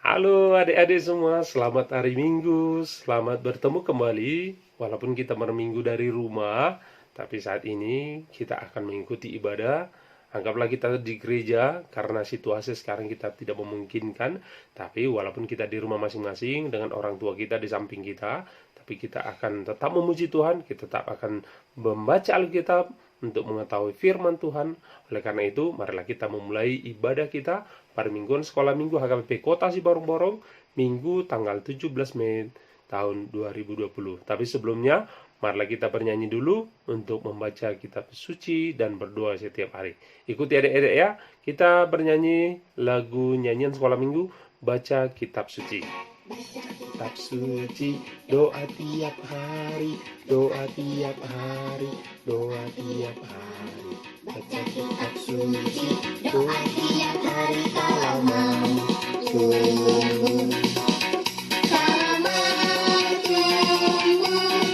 Halo adik-adik semua, selamat hari Minggu, selamat bertemu kembali. Walaupun kita berminggu dari rumah, tapi saat ini kita akan mengikuti ibadah. Anggaplah kita di gereja, karena situasi sekarang kita tidak memungkinkan. Tapi walaupun kita di rumah masing-masing, dengan orang tua kita di samping kita, tapi kita akan tetap memuji Tuhan, kita tetap akan membaca Alkitab, untuk mengetahui firman Tuhan. Oleh karena itu, marilah kita memulai ibadah kita pada mingguan sekolah minggu HKBP Kota Sibarong-Borong, Minggu tanggal 17 Mei tahun 2020. Tapi sebelumnya, marilah kita bernyanyi dulu untuk membaca kitab suci dan berdoa setiap hari. Ikuti adik-adik ya, kita bernyanyi lagu nyanyian sekolah minggu, baca kitab suci. Kitab suci, doa tiap hari, doa tiap hari, doa tiap hari. Baca kitab suci, doa tiap hari kalau mau tumbuh. Kalau mau tumbuh,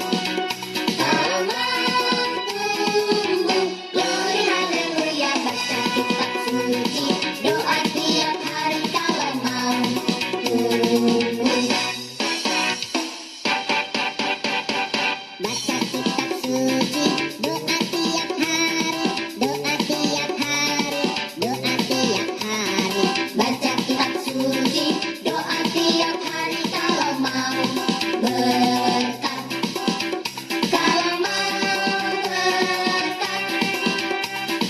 kalau mau tumbuh. Glory haleluya, baca kitab suci, doa tiap hari kalau mau tumbuh. Baca kitab suci, doa tiap hari, doa tiap hari, doa tiap hari. Baca kitab suci, doa tiap hari kalau mau berkat. Kalau mau berkat,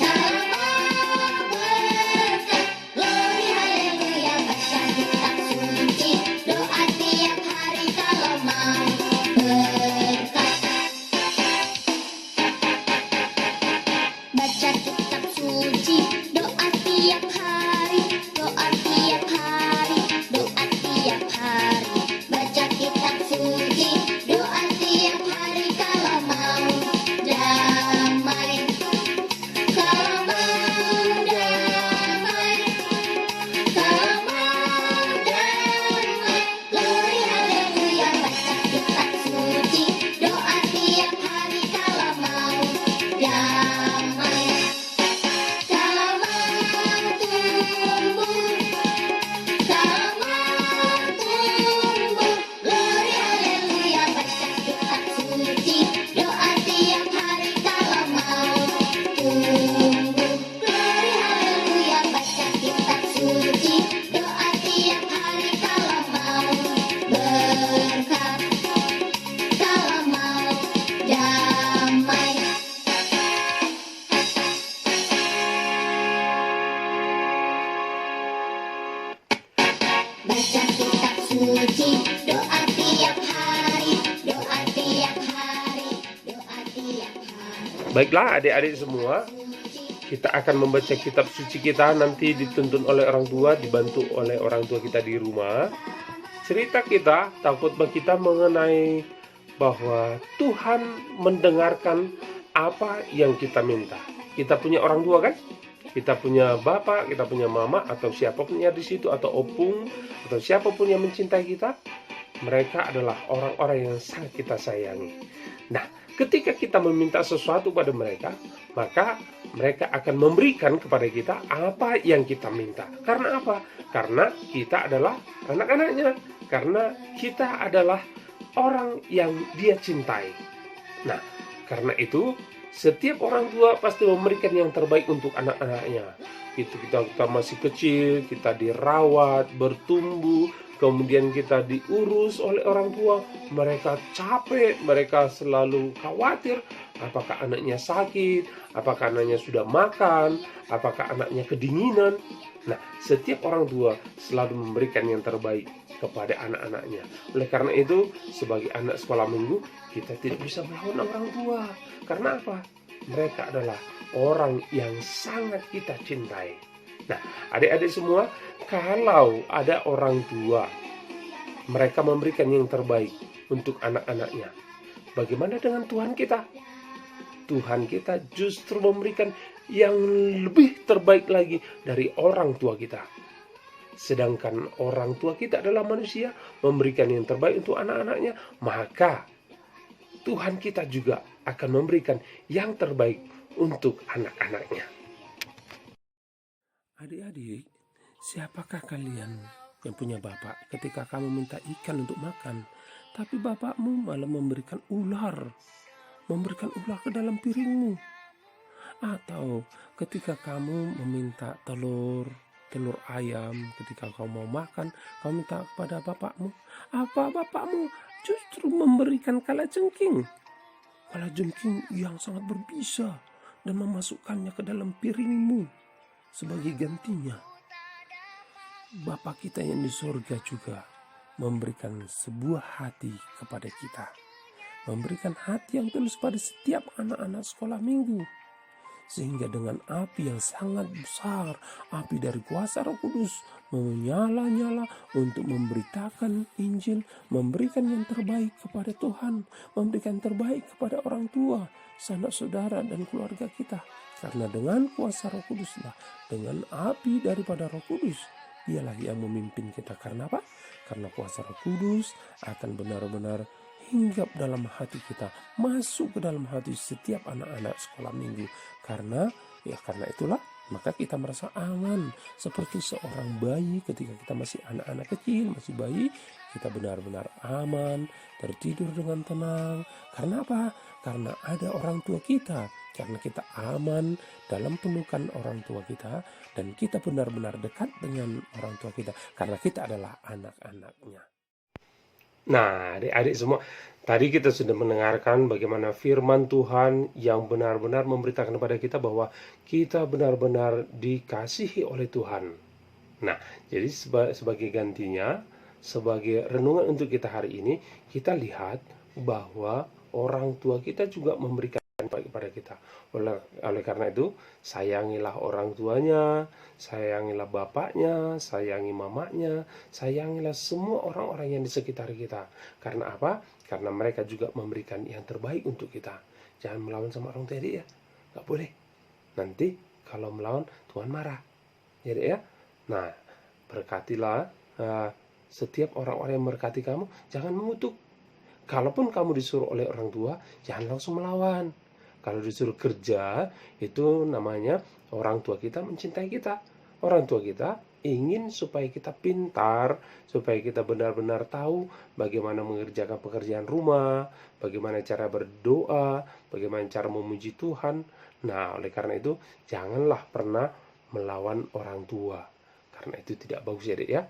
kalau mau berkat. Glory haleluya, baca kitab suci, doa tiap hari kalau mau berkat. Baca kitab suci, doa tiap hari, doa tiap hari, doa tiap hari. Baca kitab suci, doa tiap hari kalau mau damai. Kalau mau damai, kalau mau damai. Glory haleluya, baca kitab suci, doa tiap hari kalau mau damai. Kalau mau tumbuh, kalau mau tumbuh. Glory haleluya, baca kitab suci, doa tiap hari kalau mau tumbuh. Glory haleluya, baca kitab suci, doa tiap hari kalau mau berkat, kalau mau damai. Baca kitab suci, doa tiap hari, doa tiap hari, doa tiap hari. Baiklah adik-adik semua, kita akan membaca kitab suci kita, nanti dituntun oleh orang tua, dibantu oleh orang tua kita di rumah. Cerita kita, khotbah kita mengenai bahwa Tuhan mendengarkan apa yang kita minta. Kita punya orang tua kan? Kita punya bapak, kita punya mama, atau siapapun yang di situ, atau opung, atau siapapun yang mencintai kita. Mereka adalah orang-orang yang sangat kita sayangi. Nah, ketika kita meminta sesuatu pada mereka, maka mereka akan memberikan kepada kita apa yang kita minta. Karena apa? Karena kita adalah anak-anaknya. Karena kita adalah orang yang dia cintai. Nah, karena itu setiap orang tua pasti memberikan yang terbaik untuk anak-anaknya. Itu kita masih kecil, kita dirawat, bertumbuh, kemudian kita diurus oleh orang tua. Mereka capek, mereka selalu khawatir apakah anaknya sakit, apakah anaknya sudah makan, apakah anaknya kedinginan. Nah, setiap orang tua selalu memberikan yang terbaik kepada anak-anaknya. Oleh karena itu, sebagai anak sekolah minggu, kita tidak bisa melawan orang tua. Karena apa? Mereka adalah orang yang sangat kita cintai. Nah, adik-adik semua, kalau ada orang tua, mereka memberikan yang terbaik untuk anak-anaknya. Bagaimana dengan Tuhan kita? Tuhan kita justru memberikan yang lebih terbaik lagi dari orang tua kita. Sedangkan orang tua kita adalah manusia, memberikan yang terbaik untuk anak-anaknya, maka Tuhan kita juga akan memberikan yang terbaik untuk anak-anaknya. Adik-adik, siapakah kalian yang punya bapak ketika kamu minta ikan untuk makan, tapi bapakmu malah memberikan ular ke dalam piringmu. Atau ketika kamu meminta telur ayam, ketika kamu mau makan, kamu minta kepada bapakmu, apa bapakmu justru memberikan kalajengking yang sangat berbisa dan memasukkannya ke dalam piringmu sebagai gantinya. Bapa kita yang di surga juga memberikan sebuah hati kepada kita, memberikan hati yang tulus pada setiap anak-anak sekolah minggu, sehingga dengan api yang sangat besar, api dari kuasa Roh Kudus menyala-nyala untuk memberitakan Injil, memberikan yang terbaik kepada Tuhan, memberikan terbaik kepada orang tua, sanak saudara dan keluarga kita. Karena dengan kuasa Roh Kuduslah, dengan api daripada Roh Kudus, dialah yang memimpin kita. Karena apa? Karena kuasa Roh Kudus akan benar-benar hinggap dalam hati kita, masuk ke dalam hati setiap anak-anak sekolah minggu. Karena itulah maka kita merasa aman seperti seorang bayi. Ketika kita masih anak-anak kecil, masih bayi, kita benar-benar aman, tertidur dengan tenang. Karena apa? Karena ada orang tua kita. Karena kita aman dalam pelukan orang tua kita, dan kita benar-benar dekat dengan orang tua kita karena kita adalah anak-anaknya. Nah, adik-adik semua, tadi kita sudah mendengarkan bagaimana firman Tuhan yang benar-benar memberitakan kepada kita bahwa kita benar-benar dikasihi oleh Tuhan. Nah, jadi sebagai gantinya, sebagai renungan untuk kita hari ini, kita lihat bahwa orang tua kita juga memberikan baik kepada kita. Oleh karena itu, sayangilah orang tuanya, sayangilah bapaknya, sayangi mamanya, sayangilah semua orang-orang yang di sekitar kita. Karena apa? Karena mereka juga memberikan yang terbaik untuk kita. Jangan melawan sama orang tua ya, nggak boleh. Nanti kalau melawan Tuhan marah, jadi ya. Nah, berkatilah setiap orang-orang yang memberkati kamu. Jangan mengutuk. Kalaupun kamu disuruh oleh orang tua, jangan langsung melawan. Kalau disuruh kerja, itu namanya orang tua kita mencintai kita. Orang tua kita ingin supaya kita pintar, supaya kita benar-benar tahu bagaimana mengerjakan pekerjaan rumah, bagaimana cara berdoa, bagaimana cara memuji Tuhan. Nah, oleh karena itu, janganlah pernah melawan orang tua. Karena itu tidak bagus ya, Dek ya.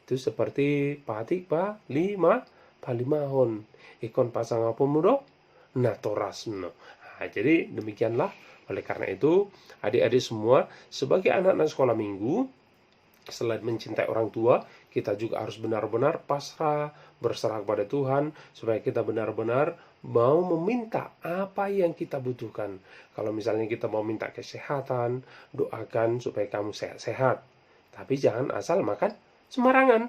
Itu seperti patik pa limahon, ikon pasang apa mudo, nah toras no. Nah, jadi demikianlah. Oleh karena itu, adik-adik semua, sebagai anak-anak sekolah minggu, selain mencintai orang tua, kita juga harus benar-benar pasrah, berserah kepada Tuhan, supaya kita benar-benar mau meminta apa yang kita butuhkan. Kalau misalnya kita mau minta kesehatan, doakan supaya kamu sehat-sehat. Tapi jangan asal makan sembarangan,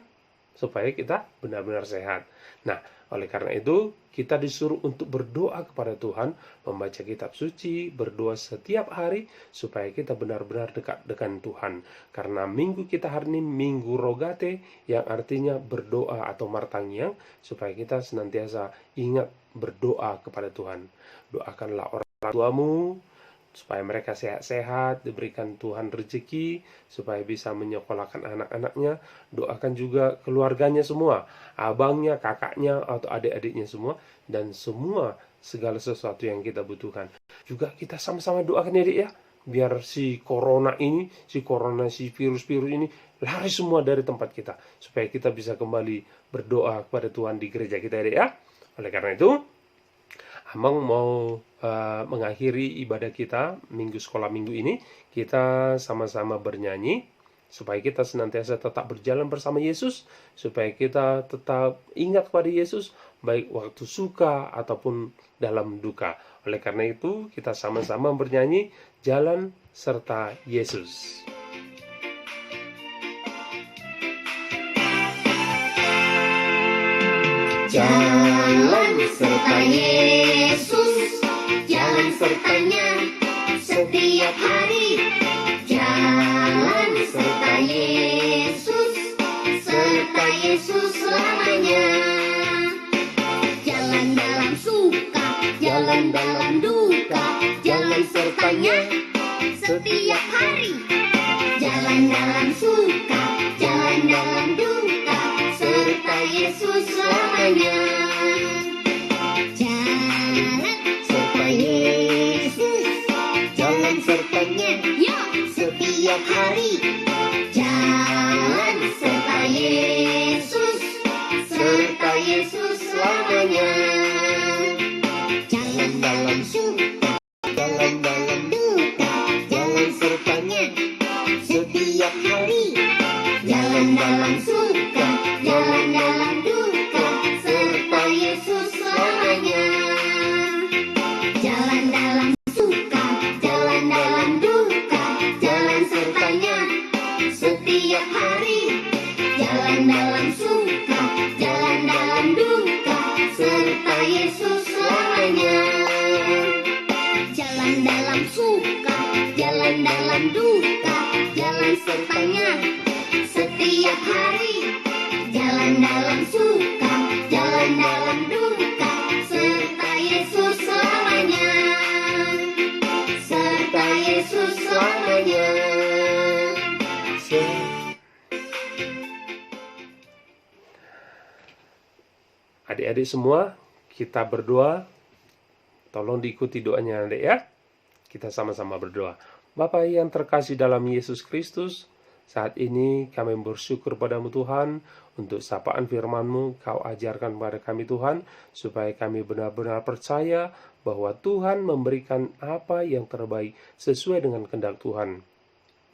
supaya kita benar-benar sehat. Nah, oleh karena itu, kita disuruh untuk berdoa kepada Tuhan, membaca kitab suci, berdoa setiap hari, supaya kita benar-benar dekat dengan Tuhan. Karena minggu kita hari ini, Minggu Rogate, yang artinya berdoa atau martangiang, supaya kita senantiasa ingat berdoa kepada Tuhan. Doakanlah orang tuamu, supaya mereka sehat-sehat, diberikan Tuhan rezeki, supaya bisa menyekolahkan anak-anaknya. Doakan juga keluarganya semua, abangnya, kakaknya, atau adik-adiknya semua, dan semua segala sesuatu yang kita butuhkan. Juga kita sama-sama doakan ya, Dik ya, biar si virus-virus ini lari semua dari tempat kita, supaya kita bisa kembali berdoa kepada Tuhan di gereja kita ya, Dik ya. Oleh karena itu, Amang mau mengakhiri ibadah kita minggu sekolah minggu ini. Kita sama-sama bernyanyi supaya kita senantiasa tetap berjalan bersama Yesus, supaya kita tetap ingat pada Yesus baik waktu suka ataupun dalam duka. Oleh karena itu, kita sama-sama bernyanyi Jalan Serta Yesus. Jalan serta Yesus, jalan sertanya setiap hari. Jalan serta Yesus, serta Yesus selamanya. Jalan dalam suka, jalan dalam duka, jalan sertanya setiap hari. Jalan dalam suka, jalan dalam duka, selamanya. Jalan serta Yesus, jalan sertanya setiap hari. Jalan serta Yesus, serta Yesus selamanya. Jalan dalam suka, jalan dalam duka, jalan sertanya setiap hari. Jalan dalam suka, jalan dalam duka, serta Yesus selamanya. Jalan dalam suka, jalan dalam duka, jalan sertanya setiap hari. Jalan dalam suka, jalan dalam duka, serta Yesus selamanya. Jalan dalam suka, jalan dalam duka, jalan sertanya setiap hari. Jalan dalam suka, jalan dalam duka, serta Yesus selamanya. Serta Yesus selamanya. Adik-adik semua, kita berdoa. Tolong diikuti doanya, adik ya. Kita sama-sama berdoa. Bapa yang terkasih dalam Yesus Kristus, saat ini kami bersyukur padamu Tuhan, untuk sapaan firman-Mu Kau ajarkan kepada kami Tuhan, supaya kami benar-benar percaya bahwa Tuhan memberikan apa yang terbaik sesuai dengan kehendak Tuhan.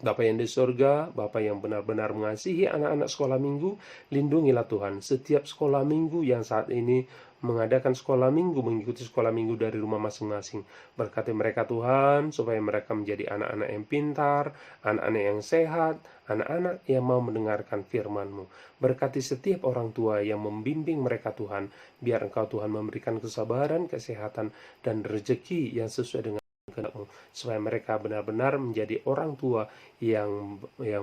Bapa yang di surga, Bapa yang benar-benar mengasihi anak-anak sekolah minggu, lindungilah Tuhan setiap sekolah minggu yang saat ini mengadakan sekolah minggu, mengikuti sekolah minggu dari rumah masing-masing. Berkati mereka Tuhan, supaya mereka menjadi anak-anak yang pintar, anak-anak yang sehat, anak-anak yang mau mendengarkan firman-Mu. Berkati setiap orang tua yang membimbing mereka Tuhan, biar Engkau Tuhan memberikan kesabaran, kesehatan, dan rezeki yang sesuai dengan kehendak-Mu, supaya mereka benar-benar menjadi orang tua yang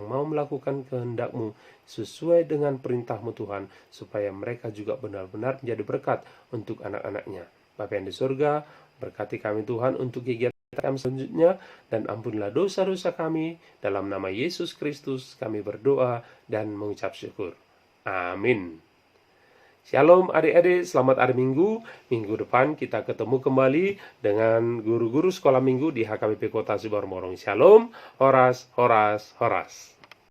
mau melakukan kehendak-Mu sesuai dengan perintah-Mu Tuhan, supaya mereka juga benar-benar menjadi berkat untuk anak-anaknya. Bapa yang di surga, berkati kami Tuhan untuk kegiatan kami selanjutnya, dan ampunilah dosa-dosa kami. Dalam nama Yesus Kristus kami berdoa dan mengucap syukur. Amin. Shalom adik-adik, selamat hari Minggu. Minggu depan kita ketemu kembali dengan guru-guru sekolah minggu di HKBP Kota Siborong. Shalom, horas, horas, horas.